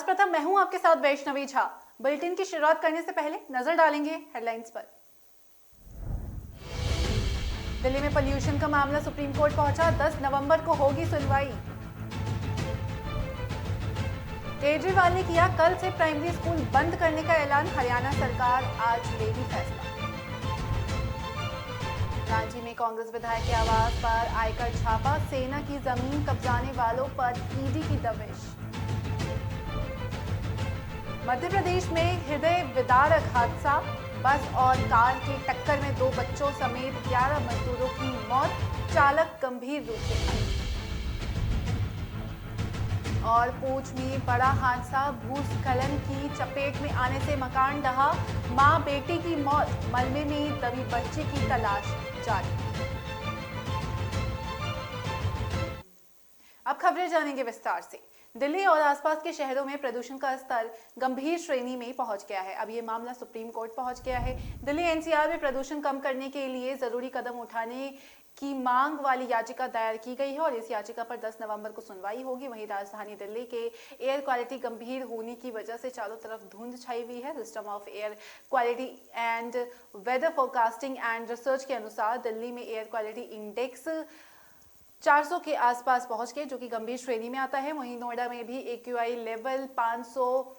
प्रथम मैं हूं आपके साथ वैष्णवी झा। बुलेटिन की शुरुआत करने से पहले नजर डालेंगे हेडलाइंस पर। दिल्ली में पोल्यूशन का मामला सुप्रीम कोर्ट पहुंचा, 10 नवंबर को होगी सुनवाई। केजरीवाल ने किया कल से प्राइमरी स्कूल बंद करने का ऐलान, हरियाणा सरकार आज लेगी फैसला। रांची में कांग्रेस विधायक के आवास पर आयकर छापा, सेना की जमीन कब्जाने वालों पर ईडी की दबिश। मध्य प्रदेश में हृदय विदारक हादसा, बस और कार की टक्कर में 2 बच्चों समेत 11 मजदूरों की मौत, चालक गंभीर रूप से घायल। और पूंछ में बड़ा हादसा, भूस्खलन की चपेट में आने से मकान ढहा, मां बेटी की मौत, मलबे में दबी बच्चे की तलाश जारी। अब खबरें जानेंगे विस्तार से। दिल्ली और आसपास के शहरों में प्रदूषण का स्तर गंभीर श्रेणी में पहुंच गया है। अब ये मामला सुप्रीम कोर्ट पहुंच गया है। दिल्ली एनसीआर में प्रदूषण कम करने के लिए जरूरी कदम उठाने की मांग वाली याचिका दायर की गई है और इस याचिका पर 10 नवंबर को सुनवाई होगी। वहीं राजधानी दिल्ली के एयर क्वालिटी गंभीर होने की वजह से चारों तरफ धुंध छाई हुई है। System of air quality and weather forecasting and research के अनुसार दिल्ली में एयर क्वालिटी इंडेक्स 400 के आसपास पहुंच गए, जो कि गंभीर श्रेणी में आता है। वहीं नोएडा में भी AQI लेवल 500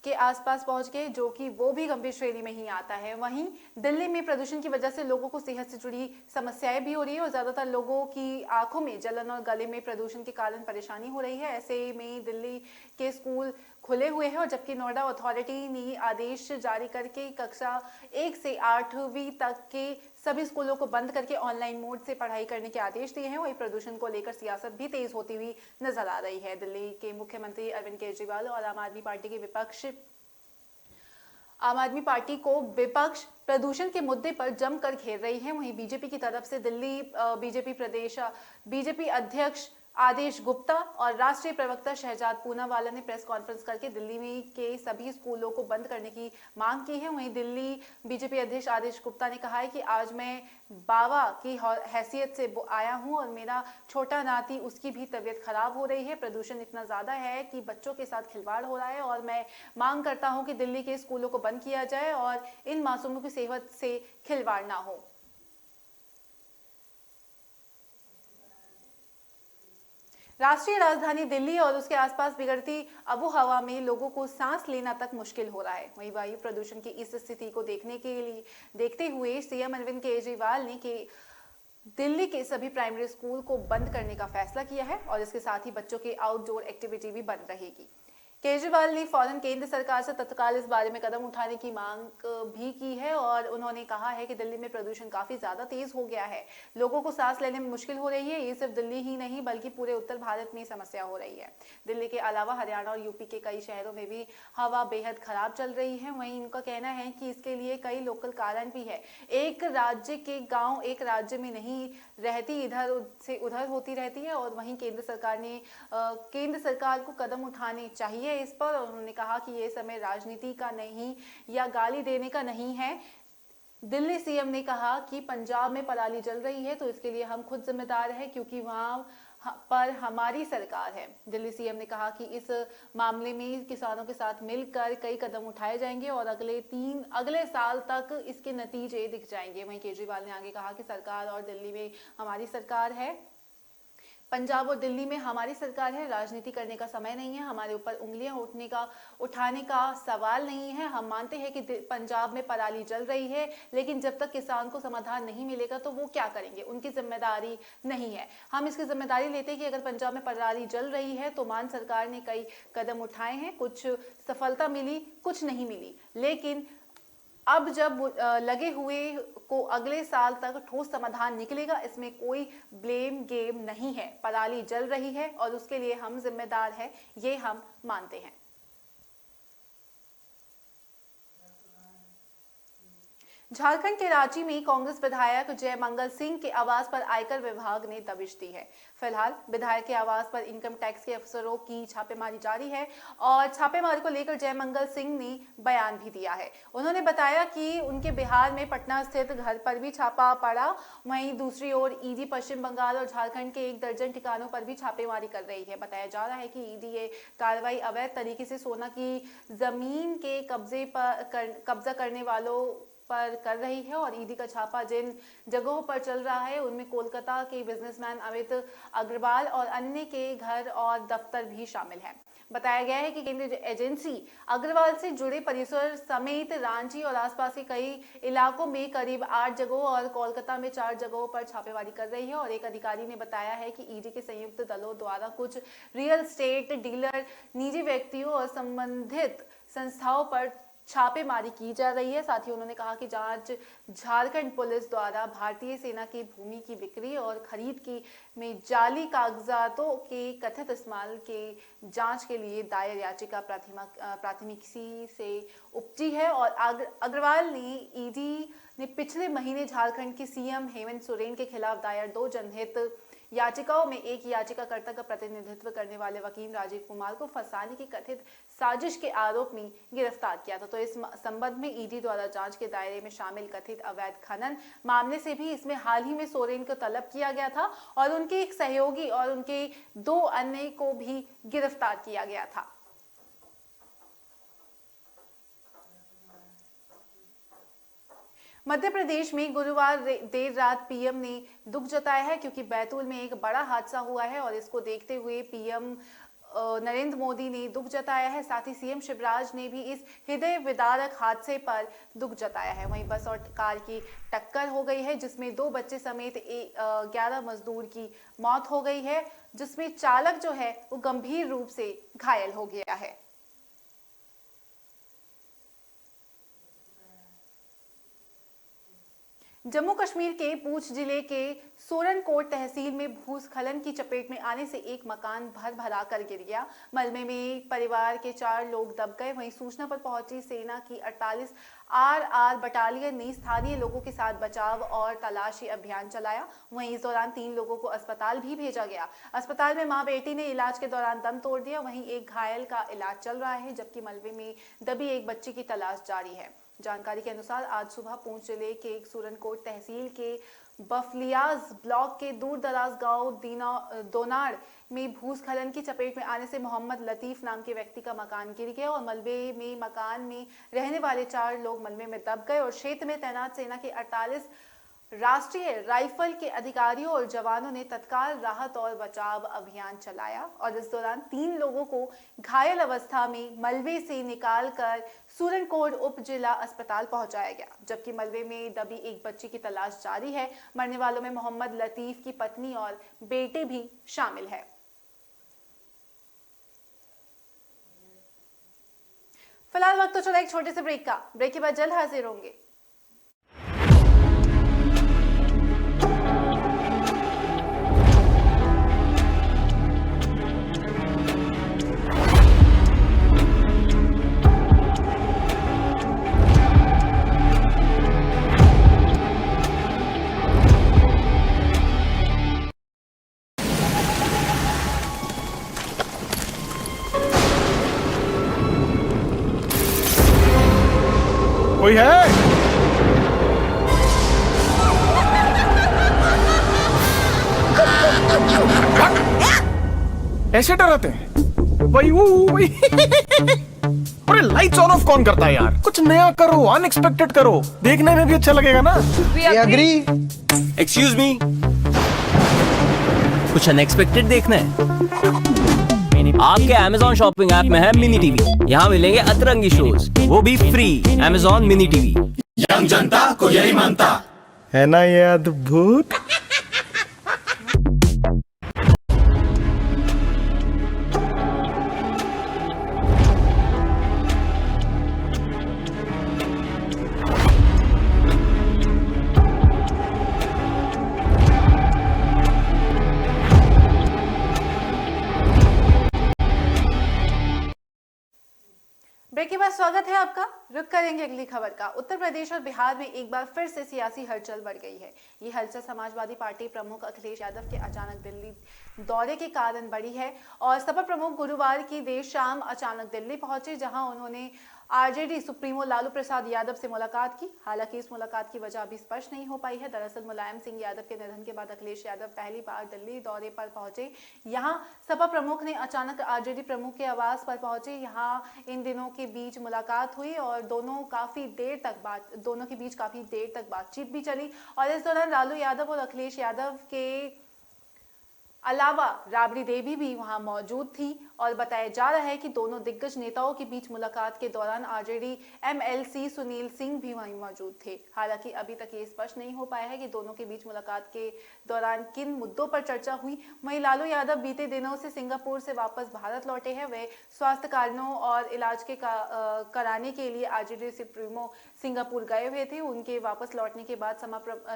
के आसपास पहुंच गए, जो कि वो भी गंभीर श्रेणी में ही आता है। वहीं दिल्ली में प्रदूषण की वजह से लोगों को सेहत से जुड़ी समस्याएं भी हो रही है और ज्यादातर लोगों की आंखों में जलन और गले में प्रदूषण के कारण परेशानी हो रही है। ऐसे में दिल्ली के स्कूल खुले हुए हैं और जबकि नोएडा अथॉरिटी ने आदेश जारी करके कक्षा 1 से 8वीं तक के सभी स्कूलों को बंद करके ऑनलाइन मोड से पढ़ाई करने के आदेश दिए हैं। वहीं प्रदूषण को लेकर सियासत भी तेज होती हुई नजर आ रही है। दिल्ली के मुख्यमंत्री अरविंद केजरीवाल और आम आदमी पार्टी को विपक्ष प्रदूषण के मुद्दे पर जमकर घेर रही है। वहीं बीजेपी की तरफ से दिल्ली बीजेपी अध्यक्ष आदेश गुप्ता और राष्ट्रीय प्रवक्ता शहजाद पूनावाला ने प्रेस कॉन्फ्रेंस करके दिल्ली में के सभी स्कूलों को बंद करने की मांग की है। वहीं दिल्ली बीजेपी अध्यक्ष आदेश गुप्ता ने कहा है कि आज मैं बाबा की हैसियत से आया हूं और मेरा छोटा नाती, उसकी भी तबीयत खराब हो रही है। प्रदूषण इतना ज्यादा है कि बच्चों के साथ खिलवाड़ हो रहा है और मैं मांग करता हूं कि दिल्ली के स्कूलों को बंद किया जाए और इन मासूमों की सेहत से खिलवाड़ ना हो। राष्ट्रीय राजधानी दिल्ली और उसके आसपास बिगड़ती आबो हवा में लोगों को सांस लेना तक मुश्किल हो रहा है। वहीं वायु प्रदूषण की इस स्थिति को देखते हुए सीएम अरविंद केजरीवाल ने दिल्ली के सभी प्राइमरी स्कूल को बंद करने का फैसला किया है और इसके साथ ही बच्चों की आउटडोर एक्टिविटी भी बंद रहेगी। केजरीवाल ने फौरन केंद्र सरकार से तत्काल इस बारे में कदम उठाने की मांग भी की है और उन्होंने कहा है कि दिल्ली में प्रदूषण काफी ज्यादा तेज हो गया है, लोगों को सांस लेने में मुश्किल हो रही है। ये सिर्फ दिल्ली ही नहीं बल्कि पूरे उत्तर भारत में समस्या हो रही है। दिल्ली के अलावा हरियाणा और यूपी के कई शहरों में भी हवा बेहद खराब चल रही है। वहीं इनका कहना है कि इसके लिए कई लोकल कारण भी है। एक राज्य के गाँव एक राज्य में नहीं रहती, इधर से उधर होती रहती है और वहीं केंद्र सरकार को कदम उठाने चाहिए इस पर। उन्होंने कहा कि ये समय राजनीति का नहीं या गाली देने का नहीं है। दिल्ली सीएम ने कहा कि पंजाब में पराली जल रही है तो इसके लिए हम खुद जिम्मेदार हैं क्योंकि वहां पर हमारी सरकार है। दिल्ली सीएम ने कहा कि इस मामले में किसानों के साथ मिलकर कई कदम उठाए जाएंगे और अगले साल तक इसके नतीजे दिख जाएंगे। वहीं केजरीवाल ने आगे कहा कि सरकार और दिल्ली में हमारी सरकार है, पंजाब और दिल्ली में हमारी सरकार है, राजनीति करने का समय नहीं है, हमारे ऊपर उंगलियां उठाने का सवाल नहीं है। हम मानते हैं कि पंजाब में पराली जल रही है, लेकिन जब तक किसान को समाधान नहीं मिलेगा तो वो क्या करेंगे, उनकी जिम्मेदारी नहीं है। हम इसकी जिम्मेदारी लेते हैं कि अगर पंजाब में पराली जल रही है तो मान सरकार ने कई कदम उठाए हैं, कुछ सफलता मिली, कुछ नहीं मिली, लेकिन अब जब लगे हुए को अगले साल तक ठोस समाधान निकलेगा, इसमें कोई ब्लेम गेम नहीं है। पराली जल रही है और उसके लिए हम जिम्मेदार हैं, ये हम मानते हैं। झारखंड के रांची में कांग्रेस विधायक जय मंगल सिंह के आवास पर आयकर विभाग ने दबिश दी है। फिलहाल विधायक के आवास पर इनकम टैक्स के अफसरों की छापेमारी जारी है और छापेमारी को लेकर जय मंगल सिंह ने बयान भी दिया है। उन्होंने बताया कि उनके बिहार में पटना स्थित घर पर भी छापा पड़ा, वहीं दूसरी ओर ईडी पश्चिम बंगाल और झारखंड के 1 दर्जन ठिकानों पर भी छापेमारी कर रही है। बताया जा रहा है कि ईडी ये कार्रवाई अवैध तरीके से सोना की जमीन के कब्जा करने वालों पर कर रही है और ईडी का छापा जिन जगहों पर चल रहा है उनमें कोलकाता के बिजनेसमैन अमित अग्रवाल और अन्य के घर और दफ्तर भी शामिल हैं। बताया गया है कि केंद्रीय एजेंसी अग्रवाल से जुड़े परिसर समेत रांची और आसपास के कई इलाकों में करीब 8 जगहों और कोलकाता में 4 जगहों पर छापेमारी कर रही है और एक अधिकारी ने बताया है कि ईडी के संयुक्त दलों द्वारा कुछ रियल एस्टेट डीलर, निजी व्यक्तियों और संबंधित संस्थाओं पर छापेमारी की जा रही है। साथ ही उन्होंने कहा कि जांच झारखंड पुलिस द्वारा भारतीय सेना की भूमि की बिक्री और खरीद की में जाली कागजातों के कथित इस्तेमाल के जांच के लिए दायर याचिका प्राथमिकी से उपजी है और अग्रवाल ने ईडी ने पिछले महीने झारखंड के सीएम हेमंत सोरेन के खिलाफ दायर 2 जनहित याचिकाओं में एक याचिकाकर्ता का प्रतिनिधित्व करने वाले वकील राजीव कुमार को फंसाने की कथित साजिश के आरोप में गिरफ्तार किया था। तो इस संबंध में ईडी द्वारा जांच के दायरे में शामिल कथित अवैध खनन मामले से भी इसमें हाल ही में सोरेन को तलब किया गया था और उनके एक सहयोगी और उनके 2 अन्य को भी गिरफ्तार किया गया था। मध्य प्रदेश में गुरुवार देर रात पीएम ने दुख जताया है क्योंकि बैतूल में एक बड़ा हादसा हुआ है और इसको देखते हुए पीएम नरेंद्र मोदी ने दुख जताया है। साथ ही सीएम शिवराज ने भी इस हृदय विदारक हादसे पर दुख जताया है। वहीं बस और कार की टक्कर हो गई है जिसमें 2 बच्चे समेत 11 मजदूर की मौत हो गई है, जिसमें चालक जो है वो गंभीर रूप से घायल हो गया है। जम्मू कश्मीर के पूंछ जिले के सोरनकोट तहसील में भूस्खलन की चपेट में आने से एक मकान भर कर गिर गया। मलबे में परिवार के 4 लोग दब गए। वहीं सूचना पर पहुंची सेना की 48 आरआर बटालियन ने स्थानीय लोगों के साथ बचाव और तलाशी अभियान चलाया। वहीं इस दौरान 3 लोगों को अस्पताल भी भेजा गया। अस्पताल में मां बेटी ने इलाज के दौरान दम तोड़ दिया। वहीं एक घायल का इलाज चल रहा है जबकि मलबे में दबी एक बच्ची की तलाश जारी है। जानकारी के अनुसार आज सुबह पूंछ जिले के सूरनकोट तहसील के बफलियाज ब्लॉक के दूर दराज गांव दोनाड़ में भूस्खलन की चपेट में आने से मोहम्मद लतीफ नाम के व्यक्ति का मकान गिर गया और मलबे में मकान में रहने वाले 4 लोग मलबे में दब गए और क्षेत्र में तैनात सेना के 48 राष्ट्रीय राइफल के अधिकारियों और जवानों ने तत्काल राहत और बचाव अभियान चलाया और इस दौरान 3 लोगों को घायल अवस्था में मलबे से निकालकर सूरनकोट उप जिला अस्पताल पहुंचाया गया, जबकि मलबे में दबी एक बच्ची की तलाश जारी है। मरने वालों में मोहम्मद लतीफ की पत्नी और बेटे भी शामिल है। फिलहाल वक्त तो चला एक छोटे से ब्रेक का। ब्रेक के बाद जल्द हाजिर होंगे। कोई है? ऐसे डराते हैं वही वही। अरे लाइट्स ऑन ऑफ कौन करता है यार? कुछ नया करो, अनएक्सपेक्टेड करो, देखने में भी अच्छा लगेगा ना। एग्री। एक्सक्यूज मी, कुछ अनएक्सपेक्टेड देखना है? आपके Amazon शॉपिंग ऐप में है मिनी टीवी। यहाँ मिलेंगे अतरंगी शोज, वो भी free. Amazon mini TV, young जनता को यही मानता है ना ये अद्भुत। ब्रेक के बाद बार स्वागत है आपका। रुक करेंगे अगली खबर का। उत्तर प्रदेश और बिहार में एक बार फिर से सियासी हलचल बढ़ गई है। ये हलचल समाजवादी पार्टी प्रमुख अखिलेश यादव के अचानक दिल्ली दौरे के कारण बढ़ी है और सपा प्रमुख गुरुवार की देर शाम अचानक दिल्ली पहुंचे, जहां उन्होंने आरजेडी सुप्रीमो लालू प्रसाद यादव से मुलाकात की। हालांकि इस मुलाकात की वजह अभी स्पष्ट नहीं हो पाई है। दरअसल मुलायम सिंह यादव के निधन के बाद अखिलेश यादव पहली बार दिल्ली दौरे पर पहुंचे। यहां सपा प्रमुख ने अचानक आरजेडी प्रमुख के आवास पर पहुंचे। यहां इन दिनों के बीच मुलाकात हुई और दोनों के बीच काफी देर तक बातचीत भी चली और इस दौरान लालू यादव और अखिलेश यादव के अलावा राबड़ी देवी भी वहां मौजूद थी और बताया जा रहा है कि दोनों दिग्गज नेताओं के बीच मुलाकात के दौरान आरजेडी एमएलसी सुनील सिंह भी वहीं मौजूद थे। हालांकि अभी तक ये स्पष्ट नहीं हो पाया है कि दोनों के बीच मुलाकात के दौरान किन मुद्दों पर चर्चा हुई। वहीं लालू यादव बीते दिनों से सिंगापुर से वापस भारत लौटे हैं। वे स्वास्थ्य कारणों और इलाज के कराने के लिए आरजेडी सुप्रीमो सिंगापुर गए हुए थे। उनके वापस लौटने के बाद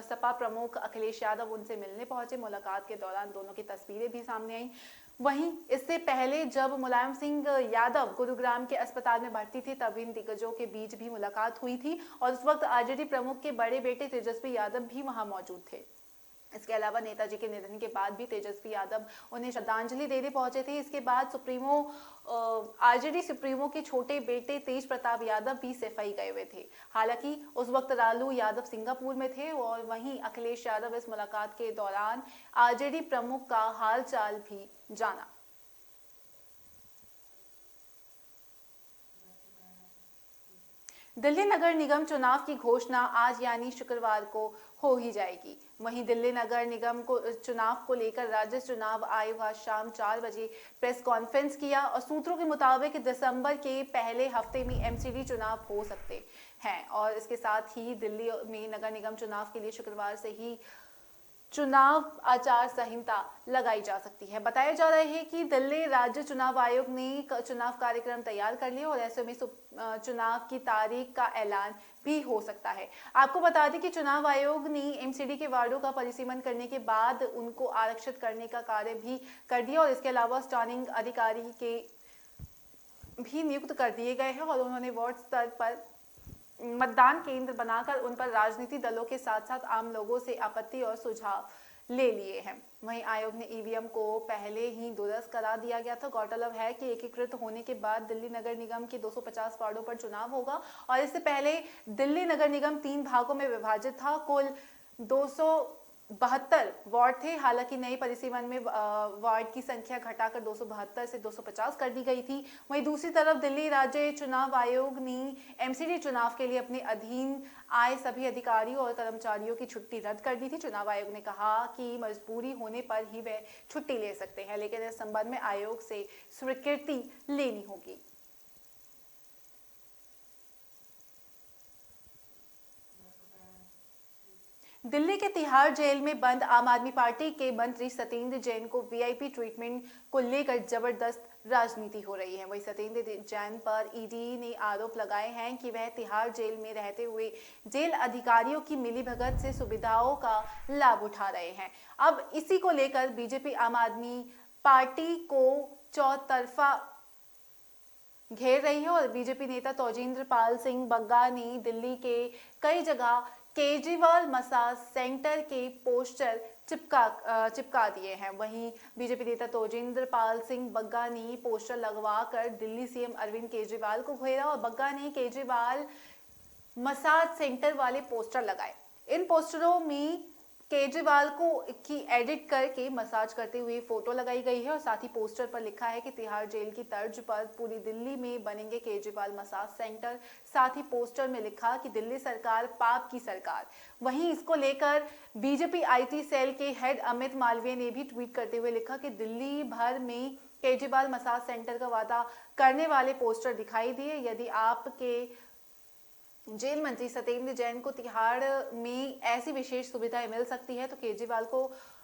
सपा प्रमुख अखिलेश यादव उनसे मिलने पहुंचे। मुलाकात के दौरान दोनों की तस्वीरें भी सामने आई। वहीं इससे पहले जब मुलायम सिंह यादव गुरुग्राम के अस्पताल में भर्ती थे, तब इन दिग्गजों के बीच भी मुलाकात हुई थी और उस वक्त आरजेडी प्रमुख के बड़े बेटे तेजस्वी यादव भी वहां मौजूद थे। इसके अलावा नेताजी के निधन के बाद भी तेजस्वी यादव उन्हें श्रद्धांजलि देने पहुंचे थे। इसके बाद आरजेडी सुप्रीमो के छोटे बेटे तेज प्रताप यादव भी सफाई गए हुए थे। हालांकि उस वक्त लालू यादव सिंगापुर में थे और वहीं अखिलेश यादव इस मुलाकात के दौरान आरजेडी प्रमुख का हालचाल भी जाना। दिल्ली नगर निगम चुनाव की घोषणा आज यानी शुक्रवार को हो ही जाएगी। वहीं दिल्ली नगर निगम को चुनाव को लेकर राज्य चुनाव आयोग आज शाम 4 बजे प्रेस कॉन्फ्रेंस किया और सूत्रों के मुताबिक दिसंबर के पहले हफ्ते में एमसीडी चुनाव हो सकते हैं और इसके साथ ही दिल्ली में नगर निगम चुनाव के लिए शुक्रवार से ही चुनाव आचार संहिता लगाई जा सकती है। बताया जा रहा है कि दिल्ली राज्य चुनाव आयोग ने चुनाव कार्यक्रम तैयार कर लिया और ऐसे में चुनाव की तारीख का ऐलान भी हो सकता है। आपको बता दें कि चुनाव आयोग ने एमसीडी के वार्डों का परिसीमन करने के बाद उनको आरक्षित करने का कार्य भी कर दिया और इसके अलावा स्टॉनिंग अधिकारी के भी नियुक्त कर दिए गए हैं और उन्होंने वार्ड स्तर पर मतदान केंद्र बनाकर उन पर राजनीतिक दलों के साथ साथ आम लोगों से आपत्ति और सुझाव ले लिए हैं। वहीं आयोग ने ईवीएम को पहले ही दुरुस्त करा दिया गया था। गौरतलब है कि एकीकृत होने के बाद दिल्ली नगर निगम के 250 वार्डों पर चुनाव होगा और इससे पहले दिल्ली नगर निगम 3 भागों में विभाजित था। कुल 272 वार्ड थे। हालांकि नई परिसीमन में वार्ड की संख्या घटाकर 272 से 250 कर दी गई थी। वहीं दूसरी तरफ दिल्ली राज्य चुनाव आयोग ने एमसीडी चुनाव के लिए अपने अधीन आए सभी अधिकारियों और कर्मचारियों की छुट्टी रद्द कर दी थी। चुनाव आयोग ने कहा कि मजबूरी होने पर ही वे छुट्टी ले सकते हैं, लेकिन इस संबंध में आयोग से स्वीकृति लेनी होगी। दिल्ली के तिहाड़ जेल में बंद आम आदमी पार्टी के मंत्री सत्येंद्र जैन को वीआईपी ट्रीटमेंट को लेकर जबरदस्त राजनीति हो रही है। वहीं सत्येंद्र जैन पर ईडी ने आरोप लगाए हैं कि वह तिहाड़ जेल में रहते हुए जेल अधिकारियों की मिलीभगत से सुविधाओं का लाभ उठा रहे हैं। अब इसी को लेकर बीजेपी आम आदमी पार्टी को चौतरफा घेर रही है और बीजेपी नेता तोजिंद्र पाल सिंह बग्गा ने दिल्ली के कई जगह केजरीवाल मसाज सेंटर के पोस्टर चिपका दिए हैं। वहीं बीजेपी नेता तोजिंद्र पाल सिंह बग्गा ने पोस्टर लगवाकर दिल्ली सीएम अरविंद केजरीवाल को घेरा और बग्गा ने केजरीवाल मसाज सेंटर वाले पोस्टर लगाए। इन पोस्टरों में केजरीवाल की एडिट करके मसाज करते हुए फोटो लगाई गई है और साथ ही पोस्टर पर लिखा है कि तिहाड़ जेल की तर्ज पर पूरी दिल्ली में बनेंगे केजरीवाल मसाज सेंटर। साथ ही पोस्टर में लिखा कि दिल्ली सरकार पाप की सरकार। वहीं इसको लेकर बीजेपी आईटी सेल के हेड अमित मालवीय ने भी ट्वीट करते हुए लिखा कि दिल्ली भर में केजरीवाल मसाज सेंटर का वादा करने वाले पोस्टर दिखाई दिए। यदि आपके जेल मंत्री सत्येंद्र जैन को तिहाड़ में ऐसी विशेष सुविधाएं मिल सकती है तो केजरीवाल को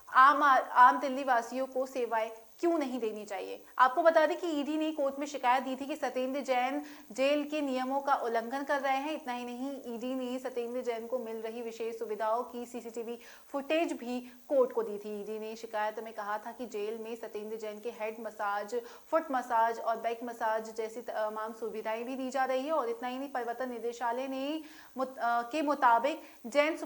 आम दिल्ली वासियों को सेवाएं क्यों नहीं देनी चाहिए। आपको बता दें कि ईडी ने कोर्ट में शिकायत दी थी कि सत्येंद्र जैन जेल के नियमों का उल्लंघन कर रहे हैं। इतना ही नहीं, ईडी ने सत्येंद्र जैन को मिल रही विशेष सुविधाओं की सीसीटीवी फुटेज भी कोर्ट को दी थी। ईडी ने शिकायत में कहा था कि जेल में सत्येंद्र जैन के हेड मसाज, फुट मसाज और बैक मसाज जैसी तमाम सुविधाएं भी दी जा रही है। और इतना ही नहीं, प्रवर्तन निदेशालय ने के मुताबिक जेल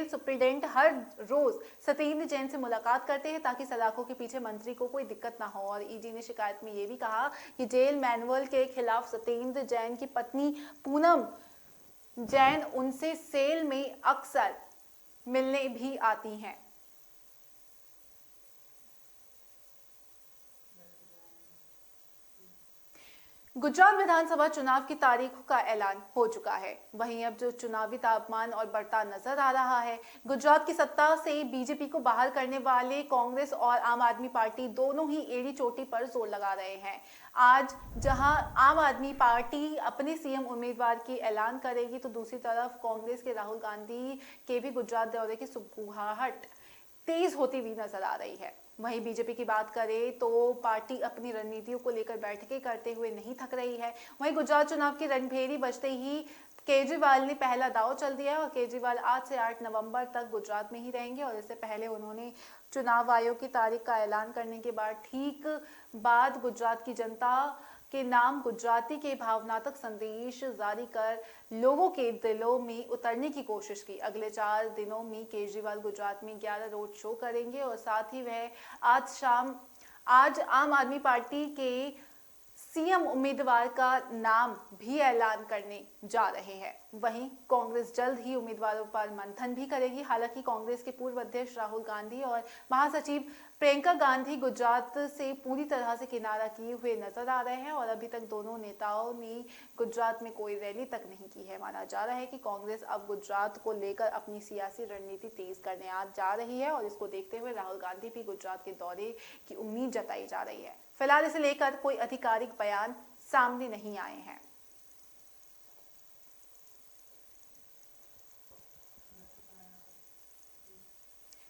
सुप्रीडेंट हर रोज सत्येंद्र जैन से मुलाकात करते हैं ताकि सलाखों के पीछे मंत्री को कोई दिक्कत ना हो। और ईडी ने शिकायत में ये भी कहा कि जेल मैनुअल के खिलाफ सत्येंद्र जैन की पत्नी पूनम जैन उनसे सेल में अक्सर मिलने भी आती हैं। गुजरात विधानसभा चुनाव की तारीखों का ऐलान हो चुका है। वहीं अब जो चुनावी तापमान और बढ़ता नजर आ रहा है। गुजरात की सत्ता से बीजेपी को बाहर करने वाले कांग्रेस और आम आदमी पार्टी दोनों ही एड़ी चोटी पर जोर लगा रहे हैं। आज जहां आम आदमी पार्टी अपने सीएम उम्मीदवार की ऐलान करेगी, तो दूसरी तरफ कांग्रेस के राहुल गांधी के भी गुजरात दौरे की सुगबुगाहट तेज होती हुई नजर आ रही है। वहीं बीजेपी की बात करें तो पार्टी अपनी रणनीतियों को लेकर बैठकें करते हुए नहीं थक रही है। वहीं गुजरात चुनाव की रणभेरी बजते ही केजरीवाल ने पहला दांव चल दिया है और केजरीवाल आज से 8 नवंबर तक गुजरात में ही रहेंगे। और इससे पहले उन्होंने चुनाव आयोग की तारीख का ऐलान करने के बाद ठीक बाद गुजरात की जनता के नाम गुजराती के भावनात्मक संदेश जारी कर लोगों के दिलों में उतरने की कोशिश की। अगले 4 दिनों में केजरीवाल गुजरात में 11 रोड शो करेंगे और साथ ही वह आज आम आदमी पार्टी के सीएम उम्मीदवार का नाम भी ऐलान करने जा रहे हैं। वहीं कांग्रेस जल्द ही उम्मीदवारों पर मंथन भी करेगी। हालांकि कांग्रेस के पूर्व अध्यक्ष राहुल गांधी और महासचिव प्रियंका गांधी गुजरात से पूरी तरह से किनारा किए हुए नजर आ रहे हैं और अभी तक दोनों नेताओं ने गुजरात में कोई रैली तक नहीं की है। माना जा रहा है कि कांग्रेस अब गुजरात को लेकर अपनी सियासी रणनीति तेज करने आज जा रही है और इसको देखते हुए राहुल गांधी भी गुजरात के दौरे की उम्मीद जताई जा रही है। फिलहाल इसे लेकर कोई आधिकारिक बयान सामने नहीं आए हैं।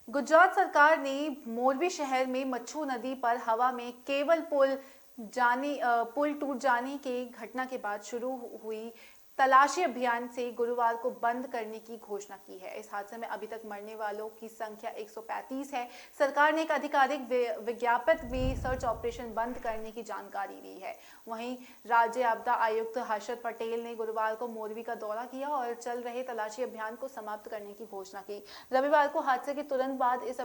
गुजरात सरकार ने मोरबी शहर में मच्छू नदी पर हवा में केबल पुल टूट जाने के घटना के बाद शुरू हुई तलाशी अभियान से गुरुवार को बंद करने की घोषणा की है। इस हादसे में अभी तक मरने वालों की संख्या 135 है। सरकार ने एक आधिकारिक विज्ञापन में सर्च ऑपरेशन बंद करने की जानकारी दी है। वहीं राज्य आपदा आयुक्त हर्षद पटेल ने गुरुवार को मोरबी का दौरा किया और चल रहे तलाशी अभियान को समाप्त करने की घोषणा की। रविवार को हादसे के तुरंत बाद इस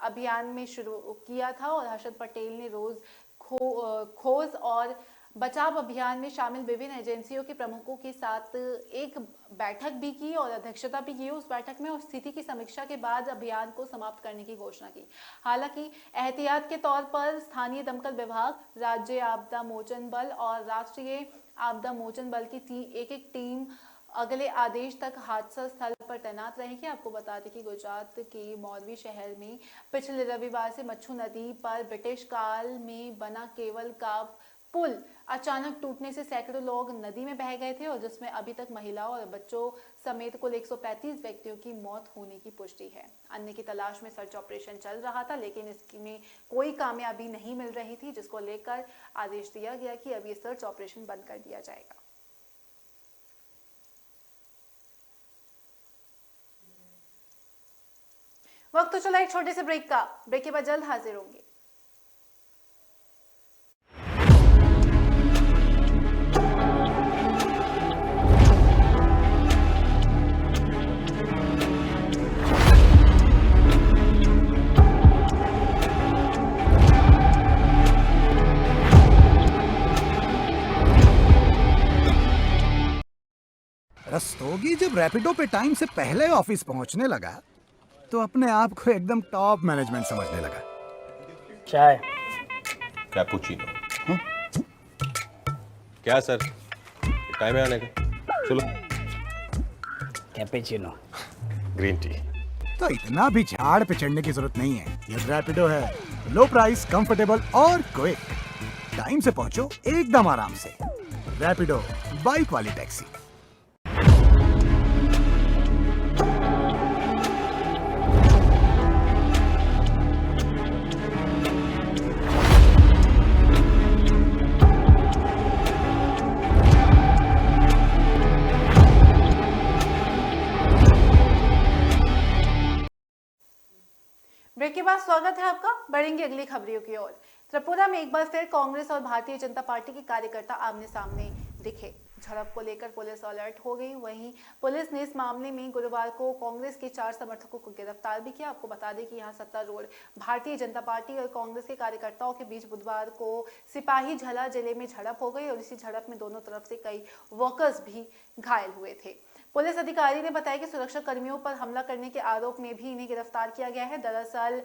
अभियान में शुरू किया था और हर्षद पटेल ने रोज खोज और बचाव अभियान में शामिल विभिन्न एजेंसियों के प्रमुखों के साथ एक बैठक भी की और अध्यक्षता भी की। उस बैठक में उस स्थिति की समीक्षा के बाद अभियान को समाप्त करने की घोषणा की। हालांकि एहतियात के तौर पर स्थानीय दमकल विभाग, राज्य आपदा मोचन बल और राष्ट्रीय आपदा मोचन बल की एक टीम अगले आदेश तक हादसा स्थल पर तैनात रहेगी। आपको बता दें कि गुजरात के मोरबी शहर में पिछले रविवार से मच्छू नदी पर ब्रिटिश काल में बना केबल का पुल अचानक टूटने से सैकड़ों लोग नदी में बह गए थे और जिसमें अभी तक महिलाओं और बच्चों समेत कुल 135 व्यक्तियों की मौत होने की पुष्टि है। अन्य की तलाश में सर्च ऑपरेशन चल रहा था, लेकिन इसमें कोई कामयाबी नहीं मिल रही थी, जिसको लेकर आदेश दिया गया कि अब ये सर्च ऑपरेशन बंद कर दिया जाएगा। वक्त तो चला एक छोटे से ब्रेक का। ब्रेक के बाद जल्द हाजिर होंगे। रस्तोगी जब रैपिडो पे टाइम से पहले ऑफिस पहुंचने लगा तो अपने आप को एकदम टॉप मैनेजमेंट समझने लगा। चाय कैपुचिनो। क्या सर, टाइम है आने का? चलो। कैपेचिनो। Green tea. तो इतना भी झाड़ पे चढ़ने की जरूरत नहीं है। ये रैपिडो है, लो प्राइस, कंफर्टेबल और क्विक। टाइम से पहुंचो एकदम आराम से। रैपिडो, बाइक वाली टैक्सी। ब्रेक के बाद स्वागत है आपका। बढ़ेंगे अगली खबरों की ओर। त्रिपुरा में एक बार फिर कांग्रेस और भारतीय जनता पार्टी के कार्यकर्ता आमने सामने दिखे। झड़प को लेकर पुलिस अलर्ट हो गई। वहीं पुलिस ने इस मामले में गुरुवार को कांग्रेस के 4 समर्थकों को गिरफ्तार भी किया। आपको बता दें कि यहां 70 रोड भारतीय जनता पार्टी और कांग्रेस के कार्यकर्ताओं के बीच बुधवार को सिपाही झला जिले में झड़प हो गई और इसी झड़प में दोनों तरफ से कई वर्कर्स भी घायल हुए थे। पुलिस अधिकारी ने बताया कि सुरक्षा कर्मियों पर हमला करने के आरोप में भी इन्हें गिरफ्तार किया गया है। दरअसल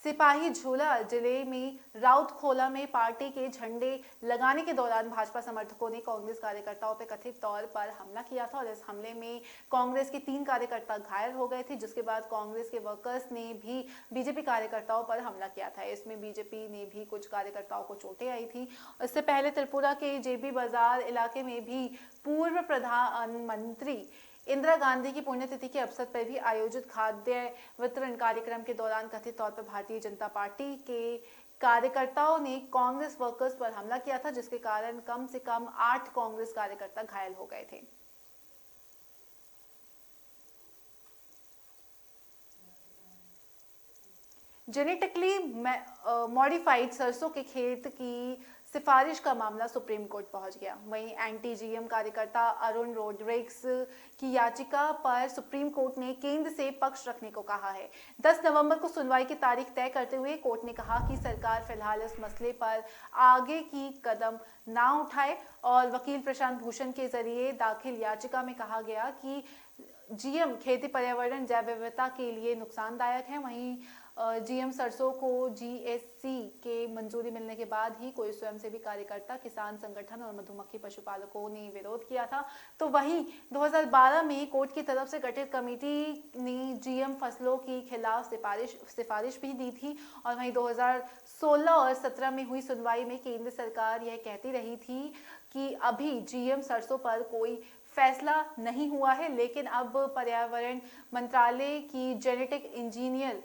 सिपाही झोला जिले में राउत खोला में पार्टी के झंडे लगाने के दौरान भाजपा समर्थकों ने कांग्रेस कार्यकर्ताओं पर कथित तौर पर हमला किया था और इस हमले में कांग्रेस के 3 कार्यकर्ता घायल हो गए थे, जिसके बाद कांग्रेस के वर्कर्स ने भी बीजेपी कार्यकर्ताओं पर हमला किया था। इसमें बीजेपी ने भी कुछ कार्यकर्ताओं को चोटें आई थी। इससे पहले त्रिपुरा के जेबी बाजार इलाके में भी पूर्व प्रधानमंत्री इंदिरा गांधी की पुण्यतिथि के अवसर पर भी आयोजित खाद्य वितरण कार्यक्रम के दौरान कथित तौर पर भारतीय जनता पार्टी के कार्यकर्ताओं ने कांग्रेस वर्कर्स पर हमला किया था, जिसके कारण कम से कम 8 कांग्रेस कार्यकर्ता घायल हो गए थे। जेनेटिकली मॉडिफाइड सरसों के खेत की सिफारिश का मामला सुप्रीम कोर्ट पहुंच गया। वहीं एंटी जीएम कार्यकर्ता अरुण रोड्रिग्स की याचिका पर सुप्रीम कोर्ट ने केंद्र से पक्ष रखने को कहा है। 10 नवंबर को सुनवाई की तारीख तय करते हुए कोर्ट ने कहा कि सरकार फिलहाल इस मसले पर आगे की कदम ना उठाए और वकील प्रशांत भूषण के जरिए दाखिल याचिका में कहा गया कि जीएम खेती पर्यावरण जैव विविधता के लिए नुकसानदायक है। वहीं जीएम सरसों को जीएससी के मंजूरी मिलने के बाद ही कोई स्वयंसेवी कार्यकर्ता, किसान संगठन और मधुमक्खी पशुपालकों ने विरोध किया था। तो वहीं 2012 में कोर्ट की तरफ से गठित कमेटी ने जीएम फसलों के खिलाफ सिफारिश भी दी थी और वहीं 2016 और 17 में हुई सुनवाई में केंद्र सरकार यह कहती रही थी कि अभी जीएम सरसों पर कोई फैसला नहीं हुआ है, लेकिन अब पर्यावरण मंत्रालय की जेनेटिक इंजीनियर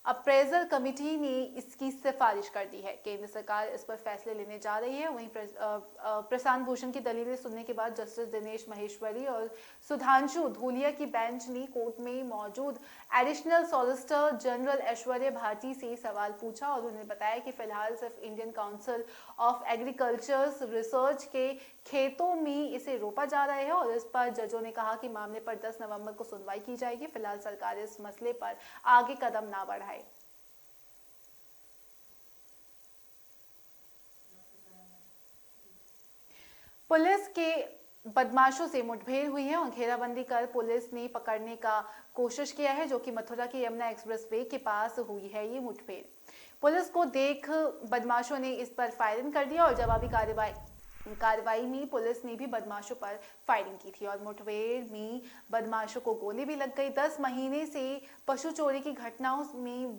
अप्रेजल कमेटी ने इसकी सिफारिश कर दी है। केंद्र सरकार इस पर फैसले लेने जा रही है। वहीं प्रशांत भूषण की दलीलें सुनने के बाद जस्टिस दिनेश महेश्वरी और सुधांशु धूलिया की बेंच ने कोर्ट में मौजूद additional solicitor general Aishwarya Bharati से सवाल पूछा और उन्होंने बताया कि फिलहाल सिर्फ Indian council of agriculture research के खेतों में इसे रोपा जा रहा है और इस पर जजों ने कहा कि मामले पर 10 नवंबर को सुनवाई की जाएगी। फिलहाल सरकार इस मसले पर आगे कदम ना बढ़ाए। पुलिस के बदमाशों से मुठभेड़ हुई है और घेराबंदी कर पुलिस ने पकड़ने का कोशिश किया है, जो कि मथुरा के यमुना एक्सप्रेसवे के पास हुई है ये मुठभेड़। पुलिस को देख बदमाशों ने इस पर फायरिंग कर दिया और जवाबी कार्रवाई में पुलिस ने भी बदमाशों पर फायरिंग की थी और मुठभेड़ में बदमाशों को गोली भी लग गई। 10 महीने से पशु चोरी की घटनाओं में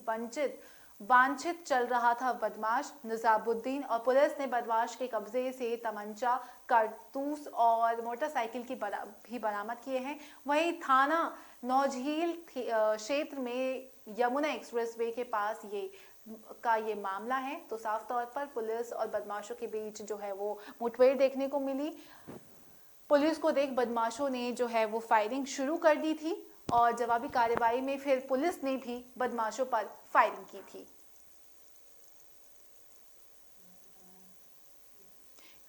वांछित चल रहा था बदमाश निजामुद्दीन और पुलिस ने बदमाश के कब्जे से तमंचा, कारतूस और मोटरसाइकिल की भी बरामद किए हैं। वहीं थाना नौझील क्षेत्र में यमुना एक्सप्रेसवे के पास ये मामला है। तो साफ तौर पर पुलिस और बदमाशों के बीच जो है वो मुठभेड़ देखने को मिली। पुलिस को देख बदमाशों ने जो है वो फायरिंग शुरू कर दी थी और जवाबी कार्रवाई में फिर पुलिस ने भी बदमाशों पर फायरिंग की थी।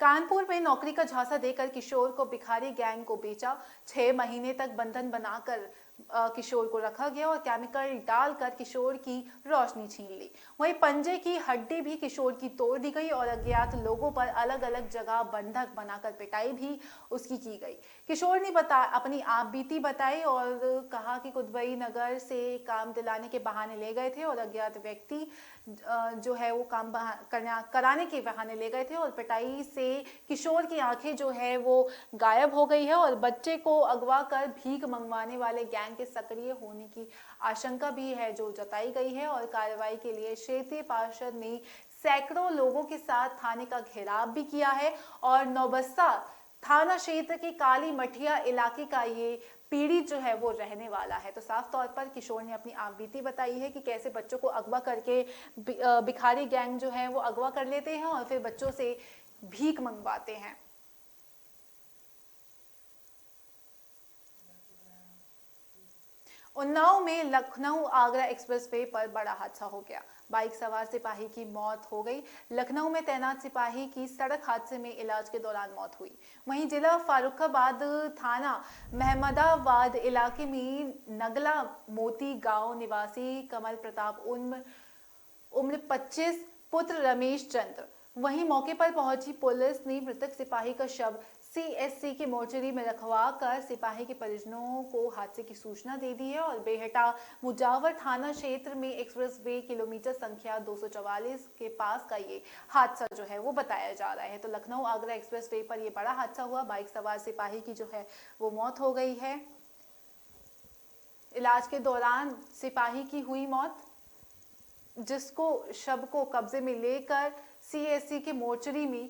कानपुर में नौकरी का झांसा देकर किशोर को भिखारी गैंग को बेचा। 6 महीने तक बंधन बनाकर किशोर को रखा गया और केमिकल डालकर किशोर की रोशनी छीन ली। वहीं पंजे की हड्डी भी किशोर की तोड़ दी गई और अज्ञात लोगों पर अलग अलग जगह बंधक बनाकर पिटाई भी उसकी की गई। किशोर ने अपनी आप बीती बताई और कहा कि कुतबई नगर से काम दिलाने के बहाने ले गए थे और अज्ञात व्यक्ति जो है वो काम कराने के बहाने ले गए थे और पिटाई से किशोर की आंखें जो है वो गायब हो गई है और बच्चे को अगवा कर भीख मंगवाने वाले गैंग के सक्रिय होने की आशंका भी है जो जताई गई है। और कार्रवाई के लिए क्षेत्रीय पार्षद ने सैकड़ों लोगों के साथ थाने का घेराव भी किया है और नौबस्सा थाना क्षेत्र के काली मठिया इलाके का ये पीड़ित जो है वो रहने वाला है। तो साफ तौर पर किशोर ने अपनी आपबीती बताई है कि कैसे बच्चों को अगवा करके भिखारी गैंग जो है वो अगवा कर लेते हैं और फिर बच्चों से भीख मंगवाते हैं। उन्नाव में लखनऊ आगरा एक्सप्रेसवे पर बड़ा हादसा हो गया। बाइक सवार सिपाही की मौत हो गई। लखनऊ में तैनात सिपाही की सड़क हादसे में इलाज के दौरान मौत हुई। वहीं जिला फारुखाबाद थाना महमदाबाद इलाके में नगला मोती गांव निवासी कमल प्रताप उम्र 25 पुत्र रमेश चंद्र। वहीं मौके पर पहुंची पुलिस ने मृतक सिपाही का शव सीएससी के मोर्चरी में रखवा कर सिपाही के परिजनों को हादसे की सूचना दे दी है और बेहटा मुजावर थाना क्षेत्र में एक्सप्रेसवे किलोमीटर संख्या 244 के पास का ये हादसा जो है वो बताया जा रहा है। तो लखनऊ आगरा एक्सप्रेसवे पर ये बड़ा हादसा हुआ। बाइक सवार सिपाही की जो है वो मौत हो गई है। इलाज के दौरान सिपाही की हुई मौत, जिसको शव को कब्जे में लेकर सीएससी के मोर्चरी में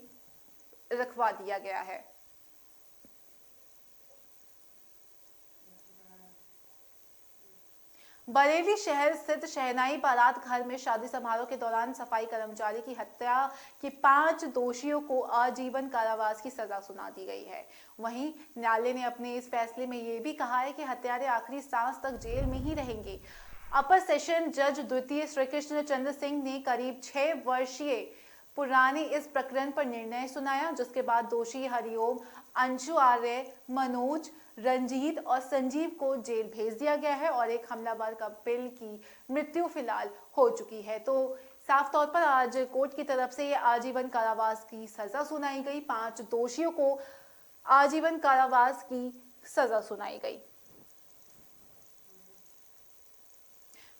रखवा दिया गया है। बरेली शहर स्थित शहनाई बारात घर में शादी समारोह के दौरान सफाई कर्मचारी की हत्या के 5 दोषियों को आजीवन कारावास की सजा सुना दी गई है। वहीं न्यायालय ने अपने इस फैसले में यह भी कहा है कि हत्यारे आखिरी सांस तक जेल में ही रहेंगे। अपर सेशन जज द्वितीय श्री कृष्ण चंद्र सिंह ने करीब 6 वर्षीय पुराने इस प्रकरण पर निर्णय सुनाया, जिसके बाद दोषी हरिओम, अंशु आर्य, मनोज, रंजीत और संजीव को जेल भेज दिया गया है और एक हमलावर कपिल की मृत्यु फिलहाल हो चुकी है। तो साफ तौर पर आज कोर्ट की तरफ से आजीवन कारावास की सजा सुनाई गई। 5 दोषियों को आजीवन कारावास की सजा सुनाई गई।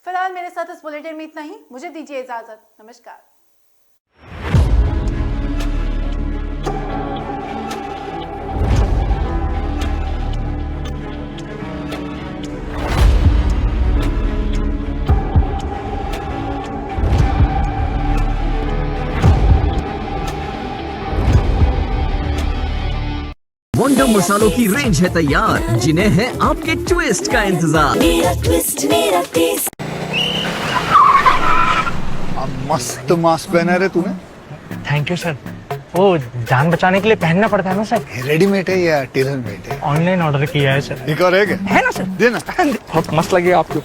फिलहाल मेरे साथ इस बुलेटिन में इतना ही। मुझे दीजिए इजाजत। नमस्कार। वंडर मसालों की रेंज है तैयार, जिन्हें है आपके ट्विस्ट का इंतजार। मस्त मास्क पहना रे तूने। Thank you sir. वो जान बचाने के लिए पहनना पड़ता है ना सर। रेडीमेड है या टेलर मेड है? ऑनलाइन ऑर्डर किया है सर। एक और है क्या? है ना सर। देना। बहुत मस्त लगे आपको।